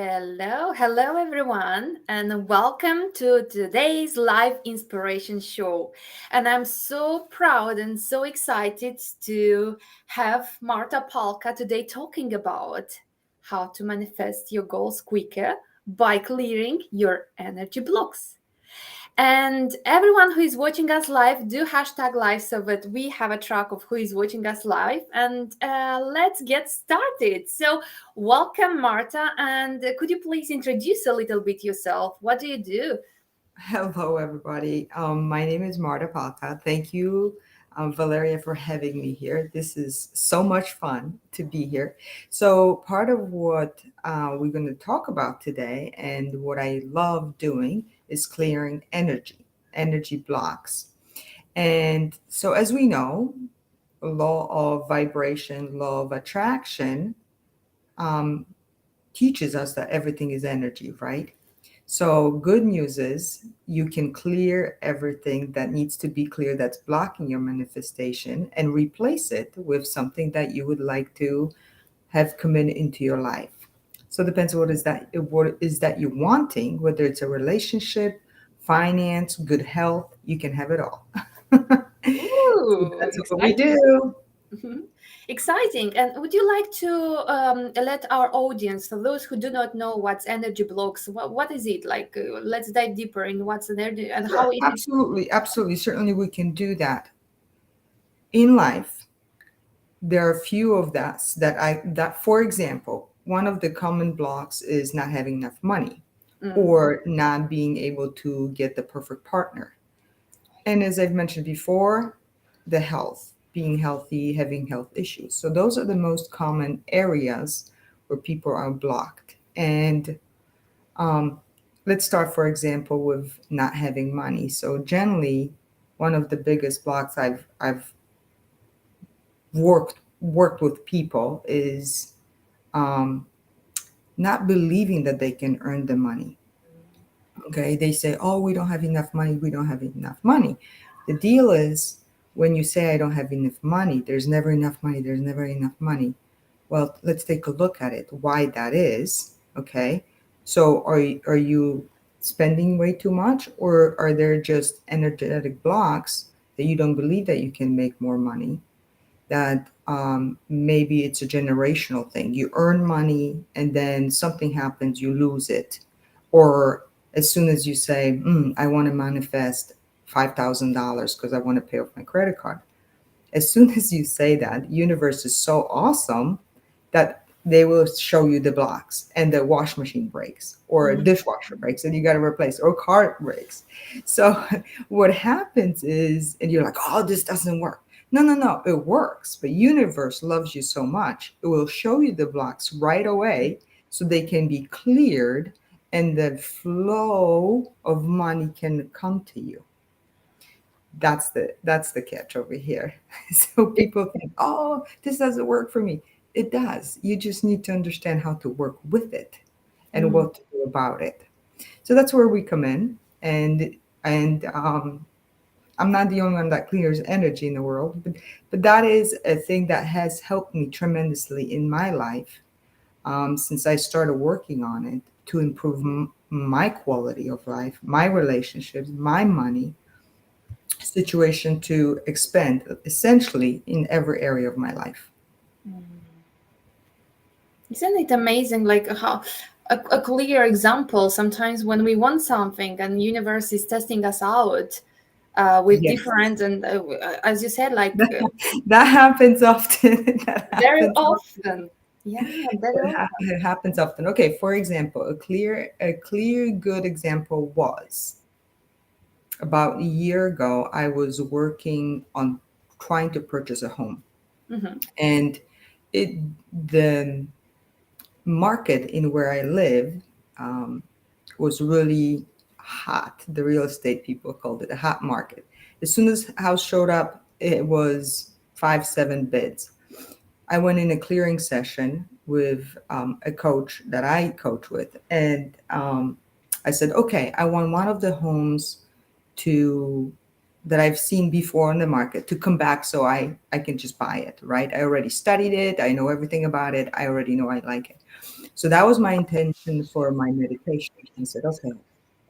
Hello everyone, and welcome to today's live inspiration show. And I'm so proud and so excited to have Marta Palka today talking about how to manifest your goals quicker by clearing your energy blocks. And everyone who is watching us live, do hashtag live so that we have a track of who is watching us live. And let's get started. So, welcome, Marta. And could you please introduce a little bit yourself? What do you do? Hello, everybody. My name is Marta Palka. Thank you, Valeria, for having me here. This is so much fun to be here. So, part of what we're going to talk about today and what I love doing is clearing energy blocks. And so, as we know, law of vibration, law of attraction um, teaches us that everything is energy, right? So, good news is you can clear everything that needs to be clear that's blocking your manifestation and replace it with something that you would like to have come into your life. So, it depends what is that you're wanting, whether it's a relationship, finance, good health, you can have it all. So Ooh, that's what we exciting. do. Mhm. Exciting. And would you like to let our audience, for those who do not know what's energy blocks, what is it? Like, let's dive deeper in what's an energy and how Sure, is it? absolutely, absolutely. Certainly, we can do that in life. There are a few of that for example, one of the common blocks is not having enough money Mm, or not being able to get the perfect partner. And as I've mentioned before, the health, being healthy, having health issues. So those are the most common areas where people are blocked. And um, let's start, for example, with not having money. So generally, one of the biggest blocks I've worked with people is um, not believing that they can earn the money. Okay, they say, "Oh, we don't have enough money. We don't have enough money." The deal is, when you say, "I don't have enough money," there's never enough money. There's never enough money. Well, let's take a look at it. Why that is? Okay, so are you spending way too much, or are there just energetic blocks that you don't believe that you can make more money? That maybe it's a generational thing. You earn money and then something happens, you lose it. Or as soon as you say, I want to manifest $5,000 because I want to pay off my credit card. As soon as you say that, universe is so awesome that they will show you the blocks and the wash machine breaks or a mhm. dishwasher breaks and you got to replace or car breaks. So what happens is, and you're like, oh, this doesn't work. No, no, no, it works. But universe loves you so much, it will show you the blocks right away so they can be cleared and the flow of money can come to you. That's the catch over here. So people think, oh, this doesn't work for me. It does. You just need to understand how to work with it and Mm. what to do about it. So that's where we come in. And I'm not the only one that clears energy in the world, but that is a thing that has helped me tremendously in my life since I started working on it to improve my quality of life, my relationships, my money situation to expand essentially in every area of my life. Mm. Isn't it amazing, like how a clear example sometimes when we want something and universe is testing us out with Yes, different and as you said, like that, that happens often. That very happens often. often. Yeah, very often. It happens often. Okay, for example, a clear good example was about a year ago. I was working on trying to purchase a home, Hmm. and it the market in where I live um, was really hot. The real estate people called it a hot market. As soon as house showed up, it was 5, 7 bids. I went in a clearing session with a coach that I coach with, and I said, okay, I want one of the homes to that I've seen before on the market to come back so I can just buy it, right? I already studied it. I know everything about it. I already know I like it. So that was my intention for my meditation. I said, okay,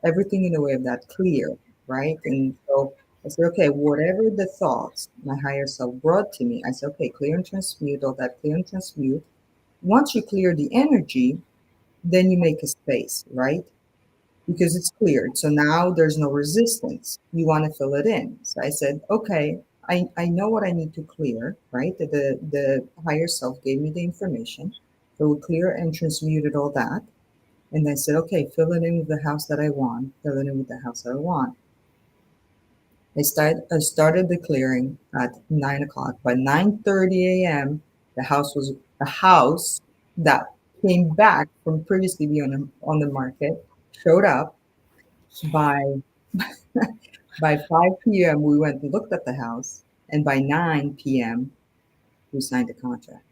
everything in the way of that clear, right? And so I said, okay, whatever the thoughts my higher self brought to me, I said, okay, clear and transmute all that, clear and transmute. Once you clear the energy, then you make a space, right? Because it's cleared. So now there's no resistance. You want to fill it in. So I said, okay, I know what I need to clear, right? The higher self gave me the information. So we clear and transmuted all that. And I said, okay, fill it in with the house that I want, fill it in with the house that I want. I started the clearing at 9 o'clock. By 9:30 a.m., the house that came back from previously being on the market showed up. By by 5 p.m., we went and looked at the house, and by 9 p.m., we signed the contract.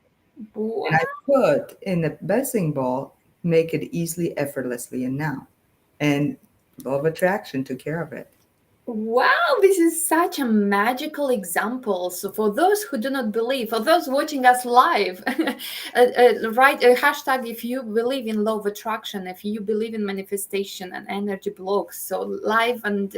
And I Wow. put in the blessing ball, make it easily, effortlessly, and now. And law of attraction took care of it. Wow, this is such a magical example. So, for those who do not believe, for those watching us live, write a hashtag if you believe in law of attraction, if you believe in manifestation and energy blocks. So, live and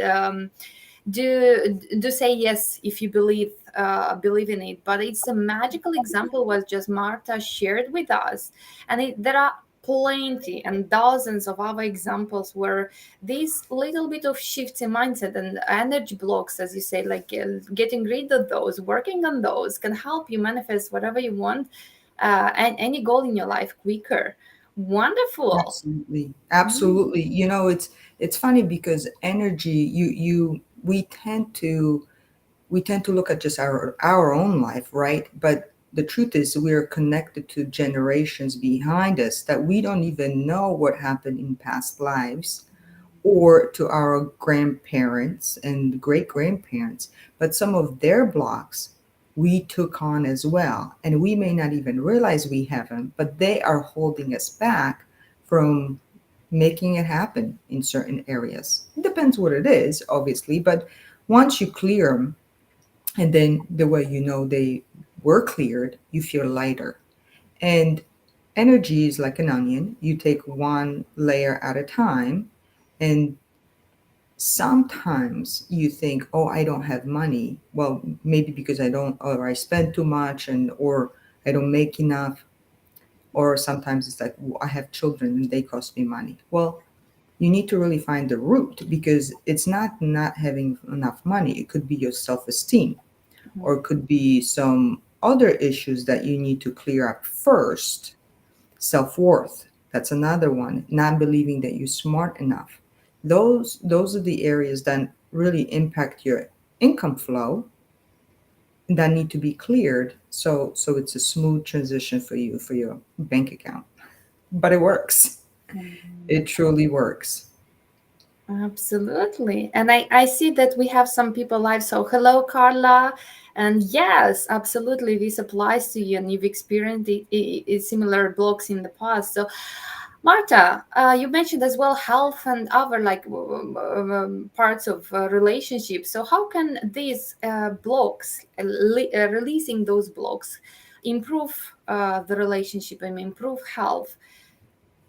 do say yes if you believe in it. But it's a magical example what just Marta shared with us, and there are plenty and dozens of other examples where this little bit of shift in mindset and energy blocks, as you say, like getting rid of those, working on those, can help you manifest whatever you want, and any goal in your life quicker. Wonderful. Absolutely. Mm. Absolutely. It's funny because energy, we tend to look at just our own life, right? But the truth is we're connected to generations behind us that we don't even know what happened in past lives, or to our grandparents and great grandparents, but some of their blocks we took on as well. And we may not even realize we have them, but they are holding us back from making it happen in certain areas. It depends what it is, obviously, but once you clear them, and then the way you know they were cleared, you feel lighter. And energy is like an onion. You take one layer at a time, and sometimes you think, oh, I don't have money. Well, maybe because I don't, or I spend too much, and or I don't make enough. Or sometimes it's like, "Well, I have children and they cost me money." Well, you need to really find the root, because it's not having enough money. It could be your self-esteem, or it could be some other issues that you need to clear up first. Self-worth, that's another one. Not believing that you're smart enough. Those are the areas that really impact your income flow, that need to be cleared, so it's a smooth transition for you, for your bank account. But it works. It truly works. Absolutely. And I see that we have some people live. So, hello, Carla. And yes, absolutely, this applies to you, and you've experienced similar blocks in the past. So, Marta, you mentioned as well health and other like parts of relationships. So, how can these blocks, releasing those blocks, improve the relationship and improve health?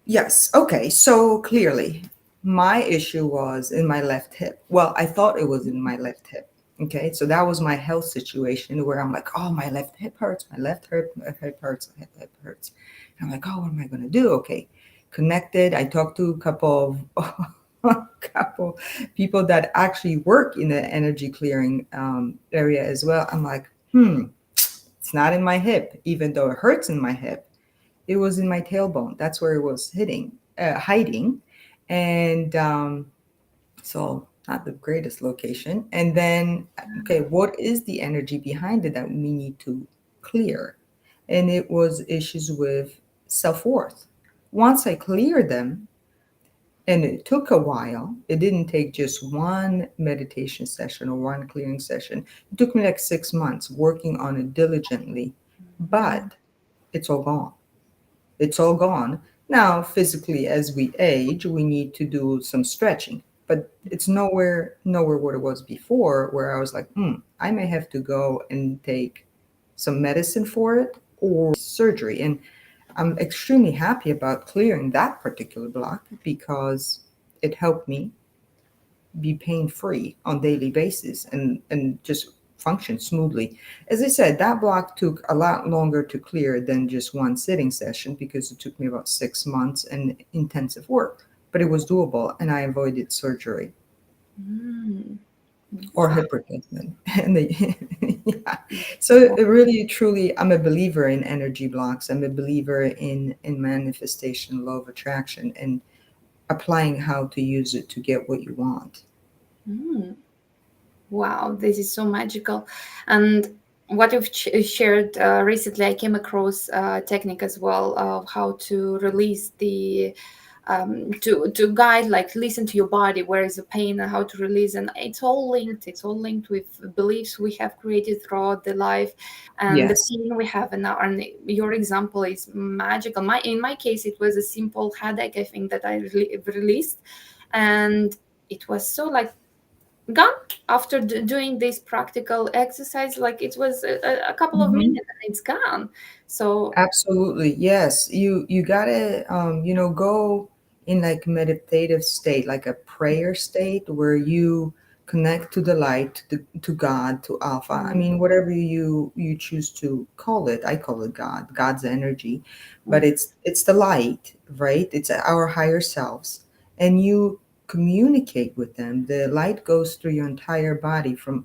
Yes. Okay. So clearly, my issue was in my left hip. Well, I thought it was in my left hip. Okay. So that was my health situation where I'm like, oh, my left hip hurts. My hip hurts. My hip hurts. And I'm like, oh, what am I going to do? Okay. Connected. I talked to a couple of couple people that actually work in the energy clearing area as well. I'm like, it's not in my hip, even though it hurts in my hip. It was in my tailbone. That's where it was hiding. And so not the greatest location. And then, okay, what is the energy behind it that we need to clear? And it was issues with self worth. Once I cleared them, and it took a while, it didn't take just one meditation session or one clearing session. It took me like 6 months working on it diligently, but it's all gone. It's all gone. Now, physically, as we age, we need to do some stretching, but it's nowhere what it was before, where I was like, I may have to go and take some medicine for it or surgery. And I'm extremely happy about clearing that particular block because it helped me be pain free on daily basis and just function smoothly. As I said, that block took a lot longer to clear than just one sitting session because it took me about 6 months and intensive work, but it was doable and I avoided surgery Mm, or wow. hip replacement. And yeah. So it really, truly, I'm a believer in energy blocks. I'm a believer in manifestation, law of attraction, and applying how to use it to get what you want. Mm. Wow, this is so magical. And what you've shared recently, I came across a technique as well of how to release the to guide, like listen to your body, where is the pain and how to release. And it's all linked with beliefs we have created throughout the life and the Yes. feeling we have. And your example is magical. In my case, it was a simple headache, I think, that I released, and it was so like gone after doing this practical exercise. Like it was a couple of Mhm. minutes and it's gone. So Absolutely. Yes. You gotta go in like meditative state, like a prayer state where you connect to the light, to God, to Alpha. I mm, mean, whatever you choose to call it. I call it God, God's energy. But mm, it's the light, right? It's our higher selves. And you communicate with them. The light goes through your entire body from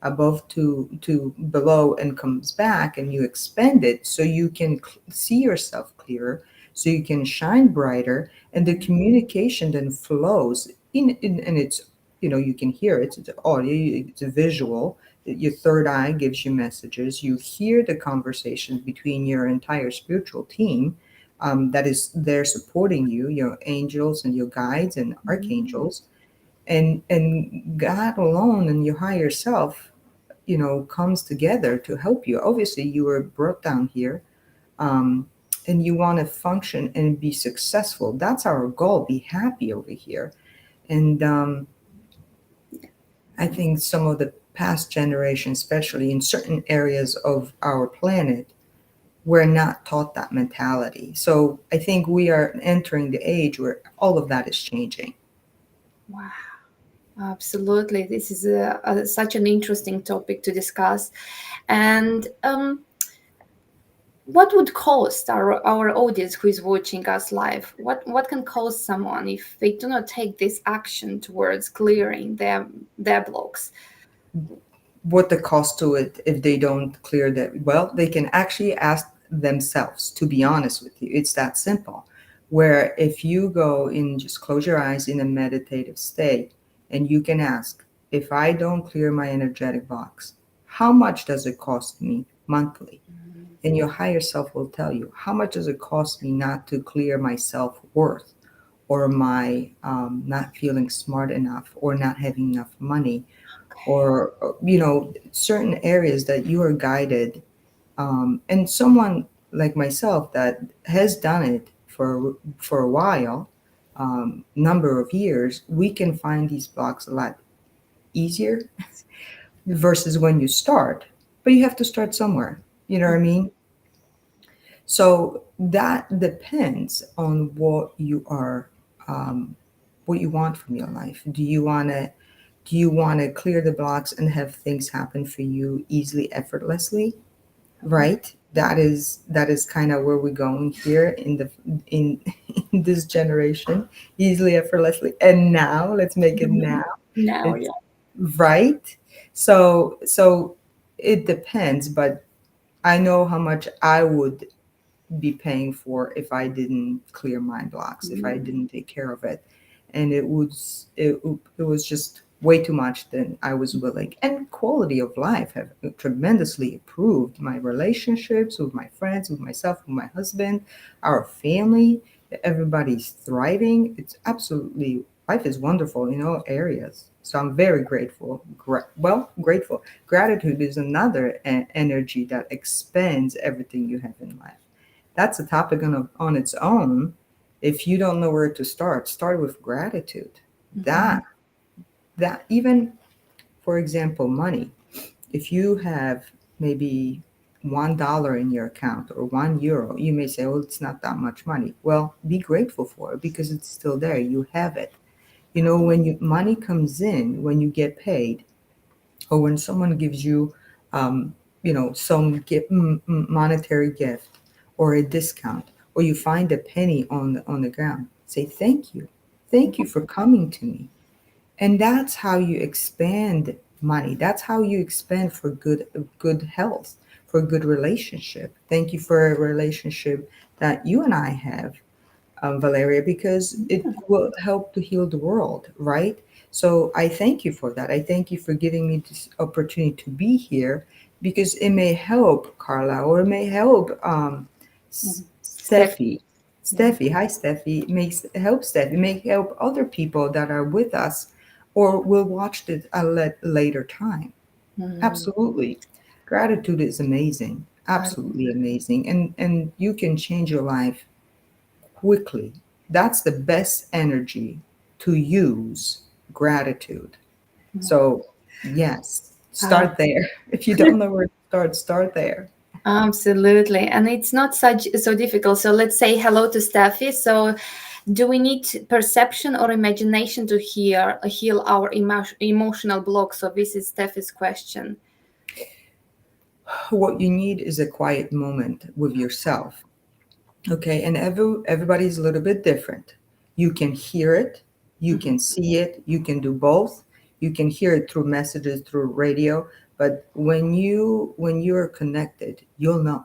above to below and comes back, and you expand it so you can see yourself clearer, so you can shine brighter, and the mm, communication then flows in and it's, you can hear it, it's audio, it's a visual. Your third eye gives you messages. You hear the conversations between your entire spiritual team, that is there supporting you, your angels and your guides and mm, archangels, and God alone and your higher self, comes together to help you. Obviously, you were brought down here, um, and you want to function and be successful. That's our goal. Be happy over here. And I think some of the past generations, especially in certain areas of our planet, were not taught that mentality. So I think we are entering the age where all of that is changing. wow, absolutely, this is such an interesting topic to discuss. And what would cost our audience who is watching us live? What can cost someone if they do not take this action towards clearing their blocks? What the cost to it if they don't clear that? Well, they can actually ask themselves, to be honest with you. It's that simple. Where if you go in, just close your eyes in a meditative state, and you can ask, if I don't clear my energetic box, how much does it cost me monthly? And your higher self will tell you, how much does it cost me not to clear my self-worth, or my not feeling smart enough, or not having enough money, or certain areas that you are guided, and someone like myself that has done it for a while, number of years, we can find these blocks a lot easier versus when you start. But you have to start somewhere, you know what I mean? So that depends on um, what you want from your life. Do you want to clear the blocks and have things happen for you easily, effortlessly? Right? That is kind of where we're going here in in this generation, easily, effortlessly. And now let's make it Mhm. now. Now, It's yeah. right. So it depends, but I know how much I would be paying for if I didn't clear my blocks, if I Mm, didn't take care of it. And it was just way too much than I was willing. And quality of life have tremendously improved. My relationships with my friends, with myself, with my husband, our family, everybody's thriving. It's absolutely, life is wonderful in all areas. So I'm very grateful. Grateful. Gratitude is another energy that expands everything you have in life. That's a topic on its own. If you don't know where to start with gratitude. mhm, That even, for example, money. If you have maybe $1 in your account or €1, you may say, "Oh, it's not that much money." Well, be grateful for it because it's still there. You have it. You know, when money comes in, when you get paid, or when someone gives you, um, some monetary gift or a discount, or you find a penny on the ground, say thank you for coming to me. And that's how you expand money. That's how you expand for good health, for a good relationship. Thank you for a relationship that you and I have, Valeria, because it will help to heal the world, right? So I thank you for that. I thank you for giving me this opportunity to be here because it may help Carla, or it may help Mhm. Steph. Steffi. Yeah. Steffi, hi Steffi. It makes help Steffi. It may help other people that are with us or will watch this at a later time. Mm. Absolutely. Gratitude is amazing. I Absolutely amazing. And you can change your life quickly. That's the best energy to use, gratitude. So, yes, uh, start there. If you don't know where to start, start there. Absolutely. And it's not such so difficult. So let's say hello to Steffi. So do we need perception or imagination to heal our emotional block? So this is Steffi's question. What you need is a quiet moment with yourself. Okay, and everybody's a little bit different. You can hear it, you Mhm. can see it, you can do both. You can hear it through messages, through radio, but when you're connected, you'll know.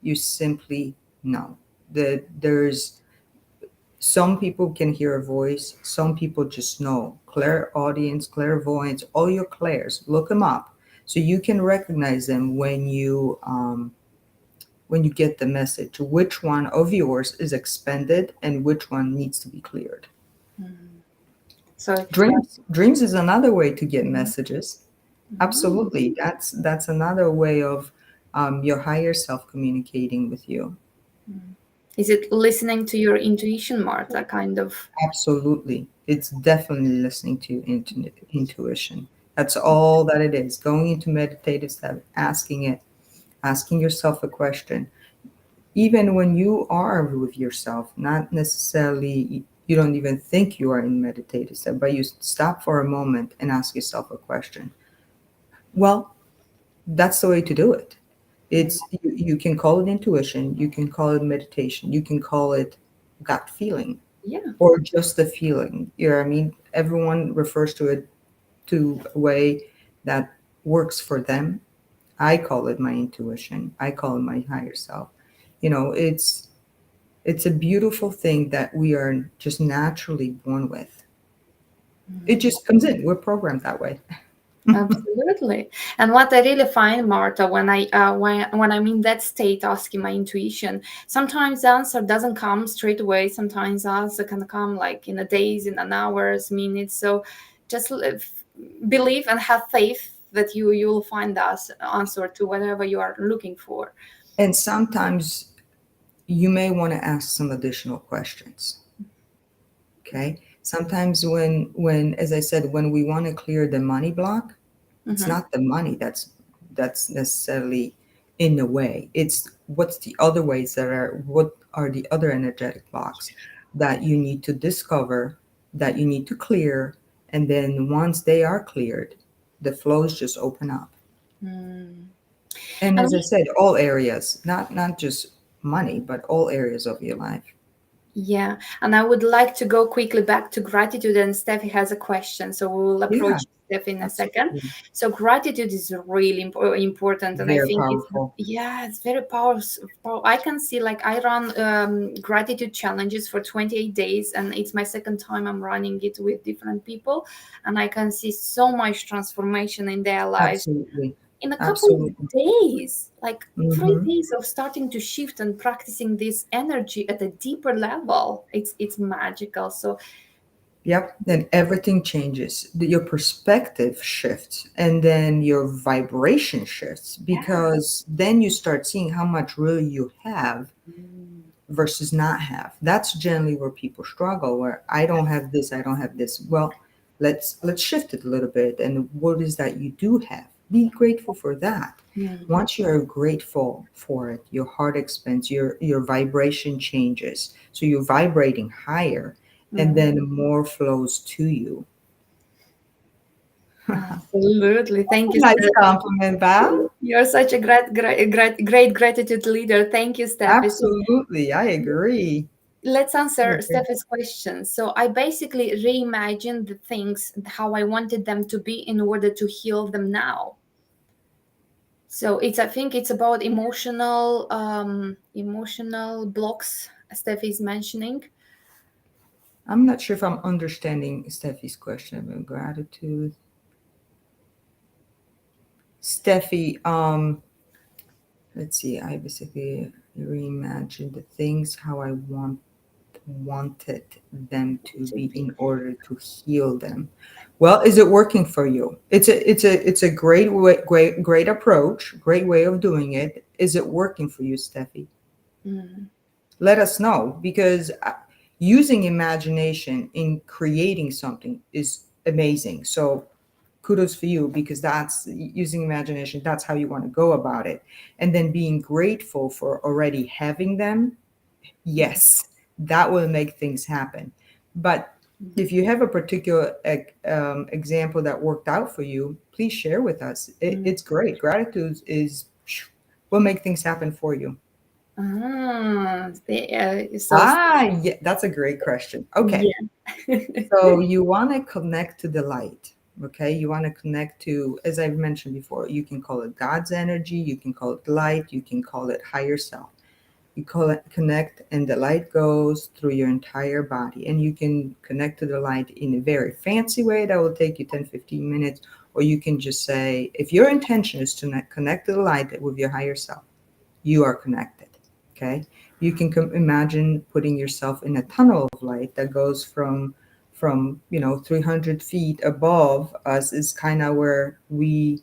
You simply know that there's some people can hear a voice, some people just know. Clairaudience, clairvoyance, all your clairs, look them up so you can recognize them when you get the message, which one of yours is expended and which one needs to be cleared. Mhm. So yeah. Dreams is another way to get Mhm. messages. Mhm. Absolutely, that's another way of your higher self communicating with you. Mhm. Is it listening to your intuition, Marta? Kind of. Absolutely, it's definitely listening to intuition. That's all that it is. Going into meditative step, asking yourself a question, even when you are with yourself, not necessarily, you don't even think you are in meditative state, but you stop for a moment and ask yourself a question. Well, that's the way to do it. Mm. You can call it intuition, you can call it meditation, you can call it gut feeling, Yeah. or just the feeling. You know what I mean? Everyone refers to it to a way that works for them. I call it my intuition. I call it my higher self. It's a beautiful thing that we are just naturally born with. It Mm. just comes in. We're programmed that way. Absolutely. And what I really find, Marta, when I'm in that state asking my intuition, sometimes the answer doesn't come straight away. Sometimes the answer can come like in a days, in an hours, minutes. So just believe and have faith that you'll find the answer to whatever you are looking for. And sometimes you may want to ask some additional questions. Okay. Sometimes when as I said, when we want to clear the money block, it's Mm-hmm. not the money that's necessarily in the way. It's what's the other ways that are what are the other energetic blocks that you need to discover, that you need to clear, and then once they are cleared, the flows just open up. Mm. And And as I said, all areas, not just money, but all areas of your life. yeah, and I would like to go quickly back to gratitude, and Steffi has a question, so we will Yeah, approach Steffi in a second. absolutely. So gratitude is really important, and I Very think it's powerful. yeah, it's very powerful. I can see like I run gratitude challenges for 28 days, and it's my second time I'm running it with different people, and I can see so much transformation in their lives Absolutely. in a couple of Absolutely. days, like three Hmm. days of starting to shift and practicing this energy at a deeper level. It's magical. So Yep. Then everything changes. Your perspective shifts and then your vibration shifts yeah. because then you start seeing how much really you have Mm. versus not have. That's generally where people struggle, where I don't have this. Well, let's shift it a little bit. And what is that you do have? Be grateful for that. Mm, Once you're grateful for it, your heart expands, your vibration changes. So you're vibrating higher, and mm. then more flows to you. Absolutely. Thank you, Nice Steffi. compliment, Val. You're such a great gratitude leader. Thank you, Steffi. So Absolutely, I agree. let's I answer agree. Steffi's question. So I basically reimagined the things how I wanted them to be in order to heal them now. So it's I think it's about emotional blocks Steffi is mentioning. I'm not sure if I'm understanding Steffi's question about gratitude. Steffi, let's see. I basically reimagined the things how I wanted them to To be be. in order to heal them. Well, is it working for you? It's a great way, great approach, great way of doing it. Is it working for you, Steffi? Mm, Let us know, because using imagination in creating something is amazing. So kudos for you, because that's using imagination, that's how you want to go about it. And then being grateful for already having them, yes, that will make things happen. But mm, if you have a particular example that worked out for you, please share with us. mm. It's great. Gratitude is will make things happen for you. So Yeah, that's a great question. Okay, yeah. so you want to connect to the light. Okay, you want to connect to, as I've mentioned before, you can call it God's energy, you can call it light, you can call it higher self. You call it connect, and the light goes through your entire body. And you can connect to the light in a very fancy way that will take you 10-15 minutes, or you can just say, if your intention is to connect to the light with your higher self, you are connected. Okay, you can imagine putting yourself in a tunnel of light that goes from 300 feet above us, is kind of where we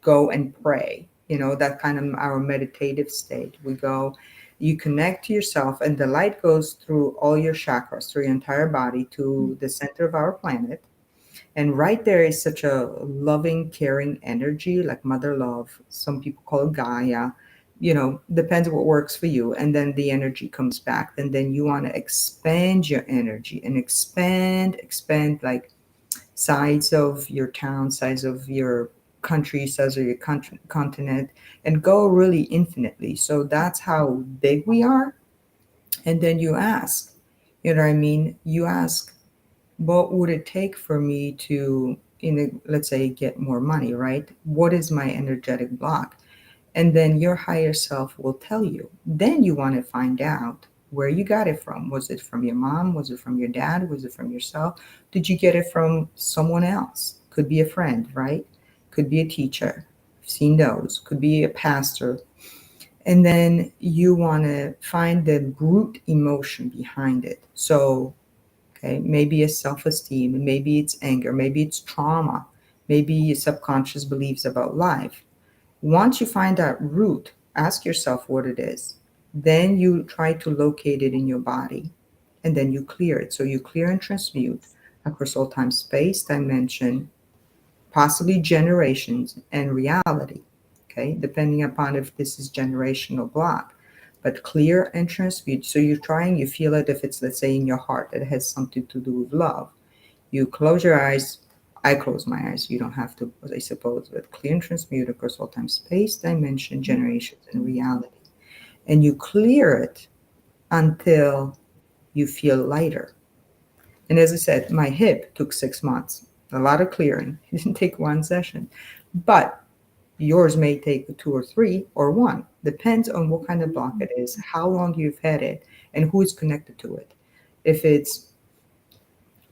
go and pray. That kind of our meditative state. We go, you connect to yourself, and the light goes through all your chakras, through your entire body, to the center of our planet. And right there is such a loving, caring energy, like mother love. Some people call it Gaia. Depends what works for you. And then the energy comes back. And then you want to expand your energy and expand, like size of your town, size of your country, size of your continent, and go really infinitely. So that's how big we are. And then you ask, you know what I mean? You ask, what would it take for me to, let's say, get more money, right? What is my energetic block? And then your higher self will tell you. Then you want to find out where you got it from. Was it from your mom? Was it from your dad? Was it from yourself? Did you get it from someone else? Could be a friend, right? Could be a teacher. I've seen those. Could be a pastor. And then you want to find the root emotion behind it. So, okay, maybe it's self-esteem, maybe it's anger, maybe it's trauma, maybe your subconscious beliefs about life. Once you find that root, ask yourself what it is. Then you try to locate it in your body, and then you clear it. So you clear and transmute across all time, space, dimension, possibly generations, and reality. Okay, depending upon if this is generational block. But clear and transmute. So you're trying, you feel it if it's, let's say, in your heart, that it has something to do with love. You close your eyes. I close my eyes. You don't have to, I suppose, but clear and transmute across all time, space, dimension, generations, and reality. And you clear it until you feel lighter. And as I said, my hip took 6 months. A lot of clearing. It didn't take one session. But yours may take two or three or one. Depends on what kind of block it is, how long you've had it, and who is connected to it. If it's,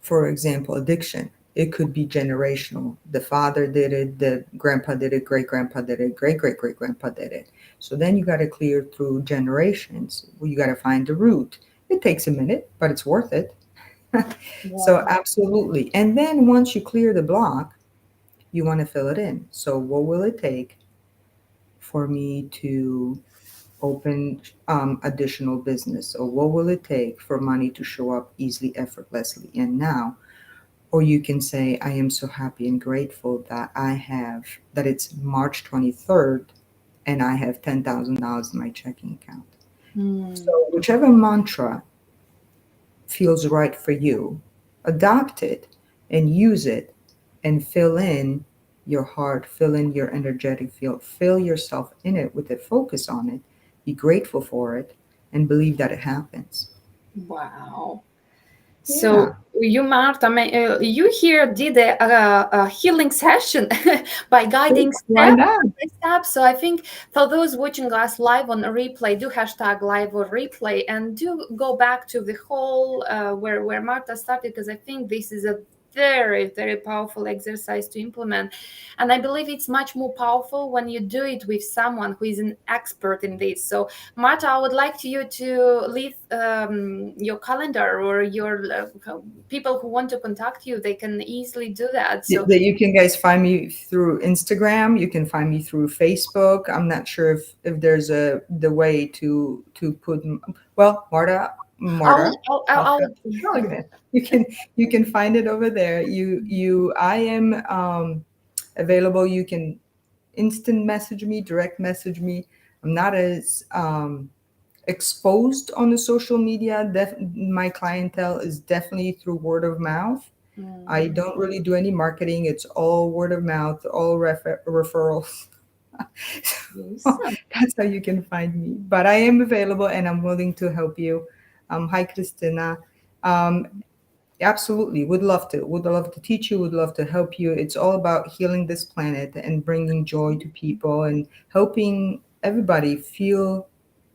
for example, addiction, it could be generational. The father did it, the grandpa did it, great grandpa did it, great great great grandpa did it. So then you got to clear through generations. Well, you got to find the root. It takes a minute, but it's worth it. So, Wow. absolutely. And then once you clear the block, you want to fill it in. So, what will it take for me to open additional business? Or what will it take for money to show up easily, effortlessly? And now, Or you can say, I am so happy and grateful that it's March 23rd and I have $10,000 in my checking account. So, Mm. whichever mantra feels right for you, adopt it and use it and fill in your heart, fill in your energetic field, fill yourself in it with it, focus on it, be grateful for it, and believe that it happens. Wow. Yeah, So you, Marta, you here did a healing session by sure. guiding Why step not? by step. So I think for those watching us live on a replay, do hashtag live or replay and do go back to the whole where Marta started, because I think this is a very, very powerful exercise to implement. And I believe it's much more powerful when you do it with someone who is an expert in this. So Marta, I would like you to leave your calendar or your people who want to contact you. They can easily do that. So, That you can guys find me through Instagram. You can find me through Facebook. I'm not sure if there's a the way to put well Marta. I'll Oh, look at that. You can find it over there. I am available. You can instant message me, direct message me. I'm not as exposed on the social media. My clientele is definitely through word of mouth. I Mm, don't really do any marketing. It's all word of mouth, all referrals. So awesome. that's how you can find me. But I am available and I'm willing to help you. Hi, Christina. Um, absolutely. Would love to. Would love to teach you. Would love to help you. It's all about healing this planet and bringing joy to people and helping everybody feel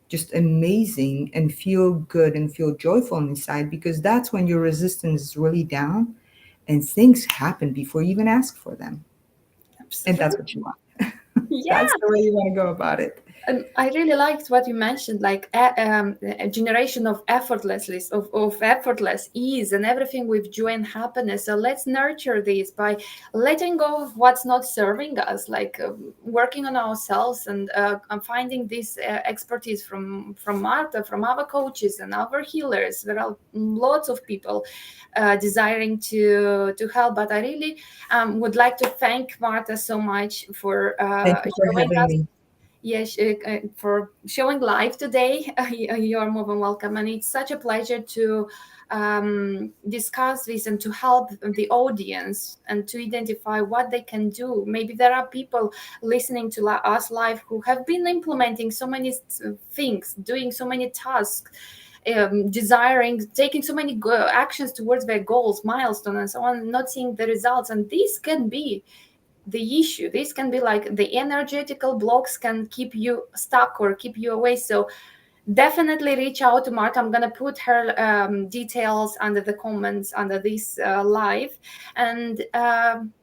just amazing and feel good and feel joyful inside, because that's when your resistance is really down and things happen before you even ask for them. And that's what Absolutely. you want. Yeah. That's the way you want to go about it. I really liked what you mentioned, like a generation of effortlessness, of effortless ease, and everything with joy and happiness. So let's nurture this by letting go of what's not serving us, like working on ourselves and finding this expertise from Marta, from our coaches and our healers. There are lots of people desiring to help, but I really would like to thank Marta so much for Thank you for showing having us. me. Yes, for showing live today. You're more than welcome. And it's such a pleasure to discuss this and to help the audience and to identify what they can do. Maybe there are people listening to us live who have been implementing so many things, doing so many tasks. Desiring, taking so many actions towards their goals, milestones, and so on, not seeing the results. And this can be the issue. This can be like the energetical blocks can keep you stuck or keep you away. So definitely reach out to Marta. I'm gonna put her details under the comments under this live. And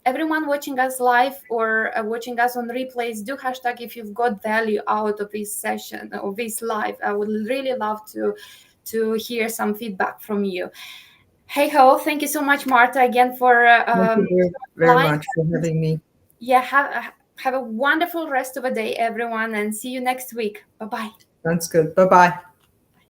everyone watching us live or watching us on replays, do hashtag if you've got value out of this session or this live. I would really love to hear some feedback from you. Hey ho, thank you so much, Marta, again for Thank you very, very live. much for having me. Yeah, have a wonderful rest of the day, everyone, and see you next week. Bye bye. Sounds good. Bye bye.